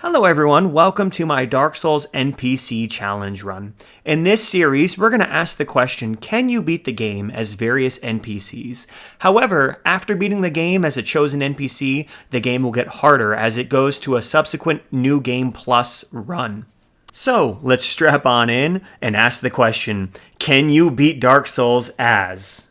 Hello everyone, welcome to my Dark Souls NPC challenge run. In this series, we're going to ask the question, can you beat the game as various NPCs? However, after beating the game as a chosen NPC, the game will get harder as it goes to a subsequent New Game Plus run. So, let's strap on in and ask the question, can you beat Dark Souls as...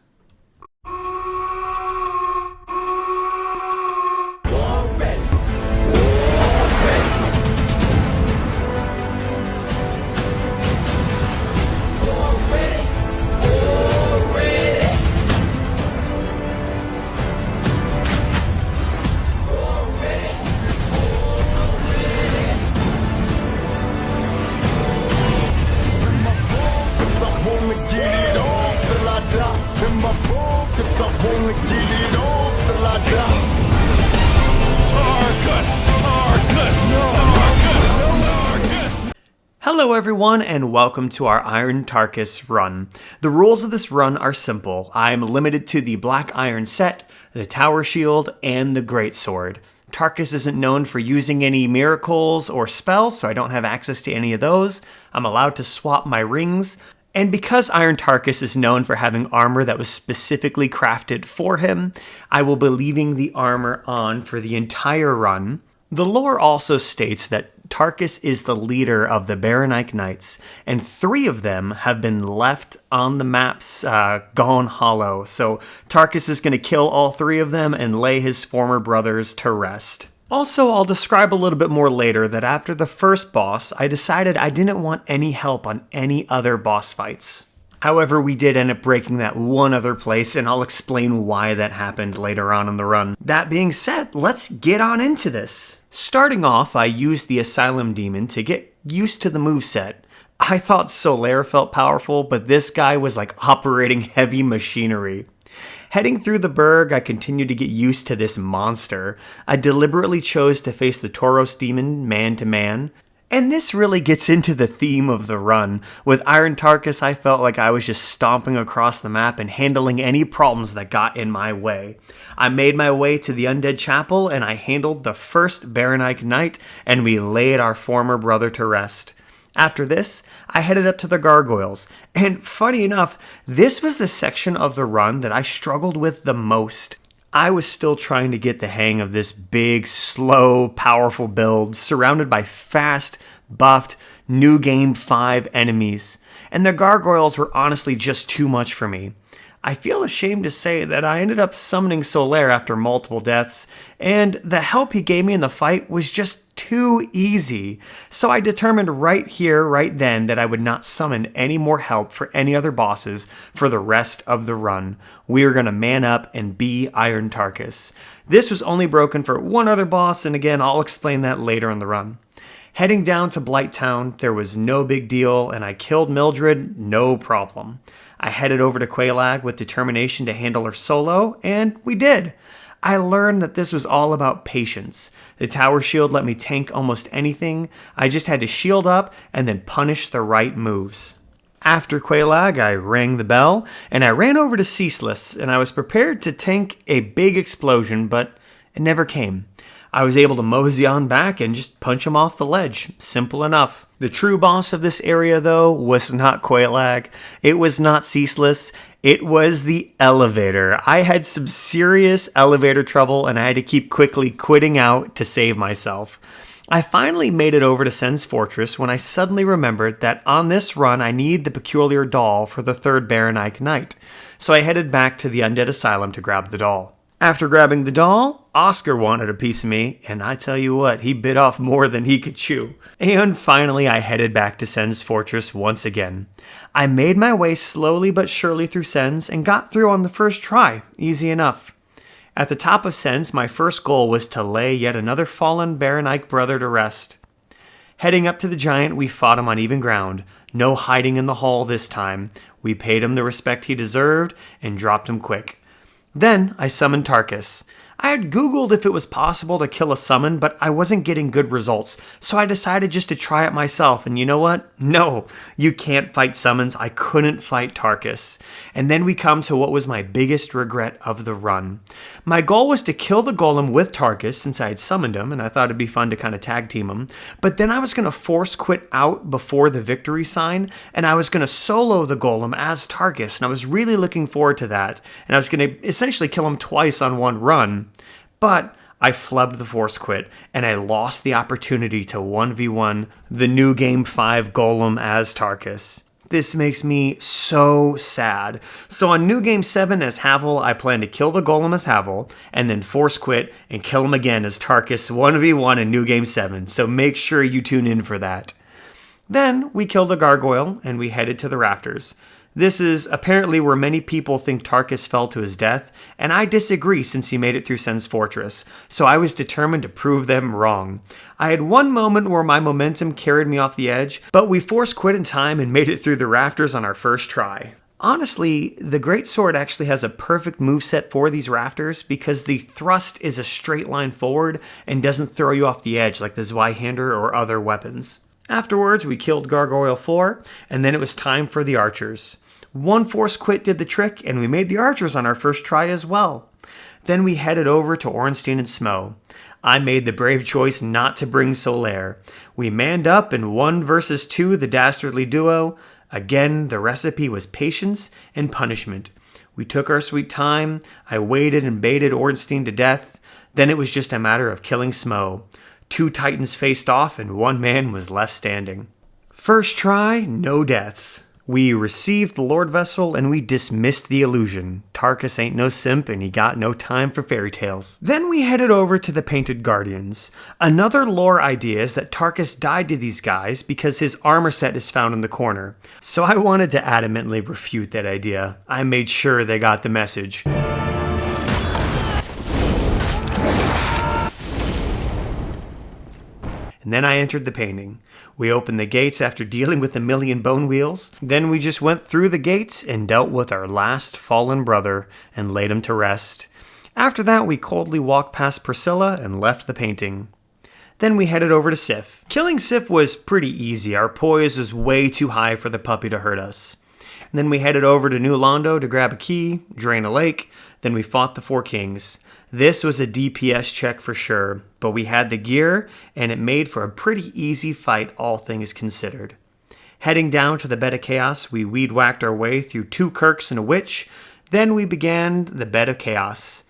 Hello everyone and welcome to our Iron Tarkus run. The rules of this run are simple. I am limited to the Black Iron set, the Tower Shield, and the Greatsword. Tarkus isn't known for using any miracles or spells, so I don't have access to any of those. I'm allowed to swap my rings. And because Iron Tarkus is known for having armor that was specifically crafted for him, I will be leaving the armor on for the entire run. The lore also states that Tarkus is the leader of the Baronike Knights, and 3 of them have been left on the maps gone hollow. So Tarkus is going to kill all 3 of them and lay his former brothers to rest. Also, I'll describe a little bit more later that after the first boss, I decided I didn't want any help on any other boss fights. However, we did end up breaking that one other place, and I'll explain why that happened later on in the run. That being said, let's get on into this. Starting off, I used the Asylum Demon to get used to the moveset. I thought Solaire felt powerful, but this guy was like operating heavy machinery. Heading through the Burg, I continued to get used to this monster. I deliberately chose to face the Tauros Demon man to man. And this really gets into the theme of the run. With Iron Tarkus, I felt like I was just stomping across the map and handling any problems that got in my way. I made my way to the Undead Chapel and I handled the first Baronike Knight and we laid our former brother to rest. After this, I headed up to the Gargoyles, and funny enough, this was the section of the run that I struggled with the most. I was still trying to get the hang of this big, slow, powerful build surrounded by fast, buffed, New Game 5 enemies, and the Gargoyles were honestly just too much for me. I feel ashamed to say that I ended up summoning Solaire after multiple deaths, and the help he gave me in the fight was just too easy. So I determined right here, right then, that I would not summon any more help for any other bosses for the rest of the run. We were going to man up and be Iron Tarkus. This was only broken for one other boss, and again, I'll explain that later in the run. Heading down to Blighttown, there was no big deal, and I killed Mildred, no problem. I headed over to Quelaag with determination to handle her solo, and we did. I learned that this was all about patience. The Tower Shield let me tank almost anything. I just had to shield up and then punish the right moves. After Quelaag, I rang the bell, and I ran over to Ceaseless, and I was prepared to tank a big explosion, but it never came. I was able to mosey on back and just punch him off the ledge. Simple enough. The true boss of this area, though, was not Quelaag. It was not Ceaseless. It was the elevator. I had some serious elevator trouble, and I had to keep quickly quitting out to save myself. I finally made it over to Sen's Fortress when I suddenly remembered that on this run I need the peculiar doll for the 3rd Baronike Knight. So I headed back to the Undead Asylum to grab the doll. After grabbing the doll, Oscar wanted a piece of me, and I tell you what, he bit off more than he could chew. And finally, I headed back to Sen's Fortress once again. I made my way slowly but surely through Sen's and got through on the first try, easy enough. At the top of Sen's, my first goal was to lay yet another fallen Baronike brother to rest. Heading up to the giant, we fought him on even ground. No hiding in the hall this time. We paid him the respect he deserved and dropped him quick. Then I summoned Tarkus. I had Googled if it was possible to kill a summon, but I wasn't getting good results, so I decided just to try it myself, and you know what? No, you can't fight summons. I couldn't fight Tarkus. And then we come to what was my biggest regret of the run. My goal was to kill the golem with Tarkus, since I had summoned him, and I thought it'd be fun to kind of tag team him, but then I was going to force quit out before the victory sign, and I was going to solo the golem as Tarkus, and I was really looking forward to that, and I was going to essentially kill him twice on one run. But I flubbed the force quit, and I lost the opportunity to 1v1 the new Game 5 Golem as Tarkus. This makes me so sad. So on New Game 7 as Havel, I plan to kill the Golem as Havel, and then force quit and kill him again as Tarkus 1v1 in New Game 7, so make sure you tune in for that. Then we killed a gargoyle, and we headed to the rafters. This is apparently where many people think Tarkus fell to his death, and I disagree since he made it through Sen's Fortress, so I was determined to prove them wrong. I had one moment where my momentum carried me off the edge, but we force quit in time and made it through the rafters on our first try. Honestly, the Greatsword actually has a perfect moveset for these rafters because the thrust is a straight line forward and doesn't throw you off the edge like the Zweihander or other weapons. Afterwards, we killed Gargoyle 4, and then it was time for the archers. One force quit did the trick, and we made the archers on our first try as well. Then we headed over to Ornstein and Smough. I made the brave choice not to bring Solaire. We manned up in 1 versus 2 the dastardly duo. Again, the recipe was patience and punishment. We took our sweet time. I waited and baited Ornstein to death. Then it was just a matter of killing Smough. 2 titans faced off, and 1 man was left standing. First try, no deaths. We received the Lord Vessel, and we dismissed the illusion. Tarkus ain't no simp, and he got no time for fairy tales. Then we headed over to the Painted Guardians. Another lore idea is that Tarkus died to these guys because his armor set is found in the corner. So I wanted to adamantly refute that idea. I made sure they got the message. And then I entered the painting. We opened the gates after dealing with 1,000,000 bone wheels. Then we just went through the gates and dealt with our last fallen brother and laid him to rest. After that, we coldly walked past Priscilla and left the painting. Then we headed over to Sif. Killing Sif was pretty easy. Our poise was way too high for the puppy to hurt us. And then we headed over to New Londo to grab a key, drain a lake. Then we fought the 4 kings. This was a DPS check for sure, but we had the gear, and it made for a pretty easy fight, all things considered. Heading down to the Bed of Chaos, we weed-whacked our way through 2 Kirks and a Witch. Then we began the Bed of Chaos.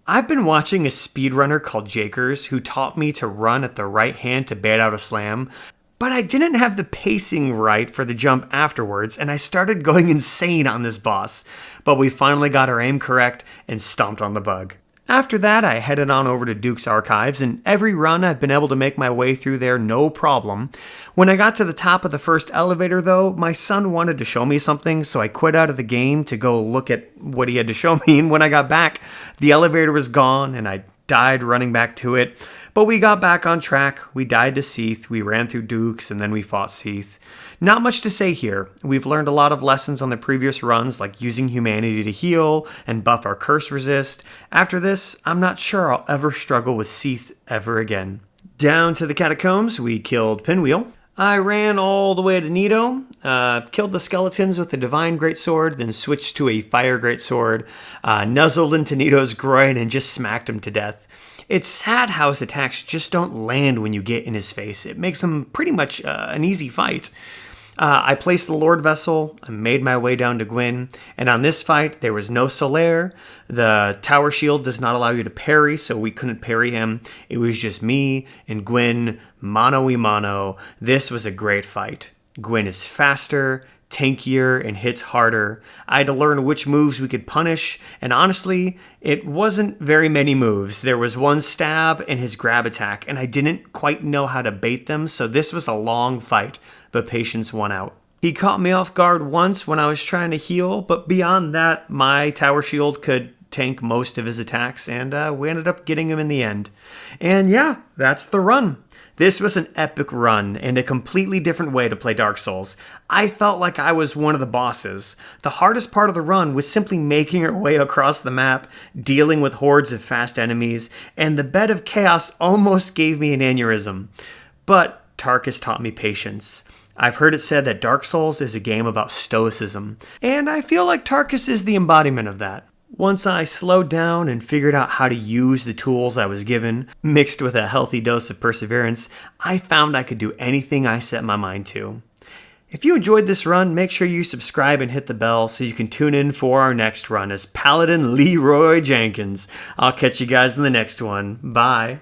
I've been watching a speedrunner called Jakers who taught me to run at the right hand to bait out a slam, but I didn't have the pacing right for the jump afterwards, and I started going insane on this boss. But we finally got our aim correct and stomped on the bug. After that, I headed on over to Duke's Archives, and every run I've been able to make my way through there no problem. When I got to the top of the first elevator, though, my son wanted to show me something, so I quit out of the game to go look at what he had to show me, and when I got back, the elevator was gone, and I died running back to it. But we got back on track, we died to Seath, we ran through Duke's, and then we fought Seath. Not much to say here. We've learned a lot of lessons on the previous runs, like using humanity to heal and buff our curse resist. After this, I'm not sure I'll ever struggle with Seath ever again. Down to the catacombs, we killed Pinwheel. I ran all the way to Nito, killed the skeletons with the Divine Greatsword, then switched to a Fire Greatsword, nuzzled into Nito's groin and just smacked him to death. It's sad how his attacks just don't land when you get in his face. It makes him pretty much an easy fight. I placed the Lord Vessel, I made my way down to Gwyn, and on this fight, there was no Solaire. The tower shield does not allow you to parry, so we couldn't parry him. It was just me and Gwyn, mano-y-mano. This was a great fight. Gwyn is faster, tankier, and hits harder. I had to learn which moves we could punish, and honestly, it wasn't very many moves. There was one stab and his grab attack, and I didn't quite know how to bait them, so this was a long fight, but patience won out. He caught me off guard once when I was trying to heal, but beyond that, my tower shield could tank most of his attacks, and we ended up getting him in the end. And yeah, that's the run. This was an epic run and a completely different way to play Dark Souls. I felt like I was one of the bosses. The hardest part of the run was simply making our way across the map, dealing with hordes of fast enemies, and the bed of chaos almost gave me an aneurysm. But Tarkus taught me patience. I've heard it said that Dark Souls is a game about stoicism, and I feel like Tarkus is the embodiment of that. Once I slowed down and figured out how to use the tools I was given, mixed with a healthy dose of perseverance, I found I could do anything I set my mind to. If you enjoyed this run, make sure you subscribe and hit the bell so you can tune in for our next run as Paladin Leeroy Jenkins. I'll catch you guys in the next one. Bye.